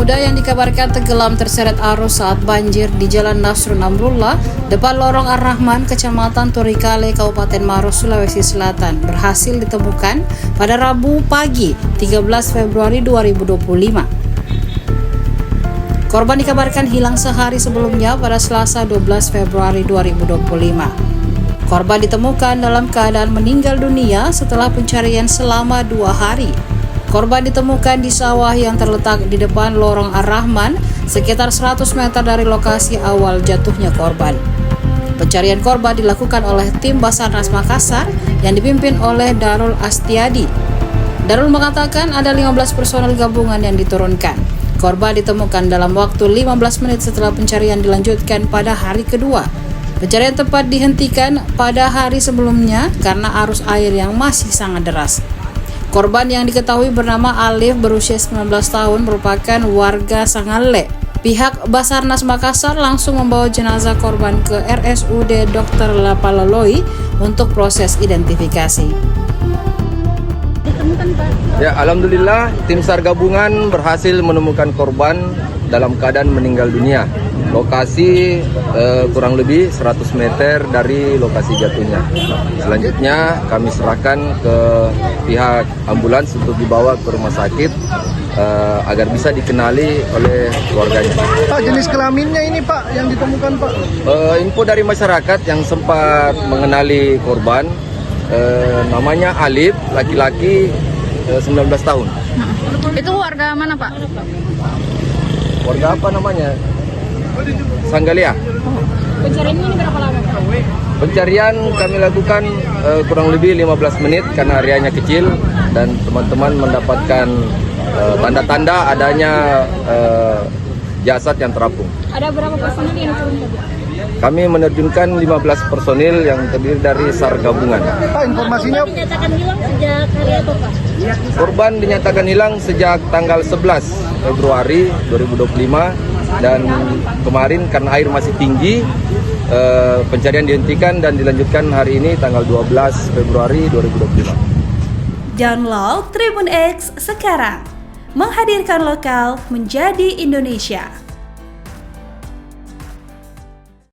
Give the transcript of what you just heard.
pemuda yang dikabarkan tenggelam terseret arus saat banjir di Jalan Nasrun Amrullah, depan Lorong Ar-Rahman, Kecamatan Turikale, Kabupaten Maros, Sulawesi Selatan, berhasil ditemukan pada Rabu pagi 13 Februari 2025. Korban dikabarkan hilang sehari sebelumnya pada Selasa 12 Februari 2025. Korban ditemukan dalam keadaan meninggal dunia setelah pencarian selama 2 hari. Korban ditemukan di sawah yang terletak di depan Lorong Ar-Rahman, sekitar 100 meter dari lokasi awal jatuhnya korban. Pencarian korban dilakukan oleh tim Basarnas Makassar yang dipimpin oleh Darul Astiadi. Darul mengatakan ada 15 personel gabungan yang diturunkan. Korban ditemukan dalam waktu 15 menit setelah pencarian dilanjutkan pada hari kedua. Pencarian tempat dihentikan pada hari sebelumnya karena arus air yang masih sangat deras. Korban yang diketahui bernama Alif berusia 19 tahun merupakan warga Sangalle. Pihak Basarnas Makassar langsung membawa jenazah korban ke RSUD Dr. Lapaloloi untuk proses identifikasi. Ya, alhamdulillah tim SAR gabungan berhasil menemukan korban dalam keadaan meninggal dunia. Lokasi kurang lebih 100 meter dari lokasi jatuhnya. Selanjutnya kami serahkan ke pihak ambulans untuk dibawa ke rumah sakit agar bisa dikenali oleh keluarganya. Pak, jenis kelaminnya ini Pak yang ditemukan Pak? Info dari masyarakat yang sempat mengenali korban, namanya Alif, laki-laki 19 tahun. Itu warga mana Pak? Warga apa namanya? Sanggalia. Pencarian ini berapa lama Pak? Pencarian kami lakukan kurang lebih 15 menit karena areanya kecil dan teman-teman mendapatkan tanda-tanda adanya jasad yang terapung. Ada berapa personil yang turun Pak? Kami menerjunkan 15 personil yang terdiri dari SAR gabungan. Pak, informasinya Dinyatakan hilang sejak hari apa Pak? Korban dinyatakan hilang sejak tanggal 11 Februari 2025 dan kemarin karena air masih tinggi pencarian dihentikan dan dilanjutkan hari ini tanggal 12 Februari 2025. Download Tribun X sekarang, menghadirkan lokal menjadi Indonesia.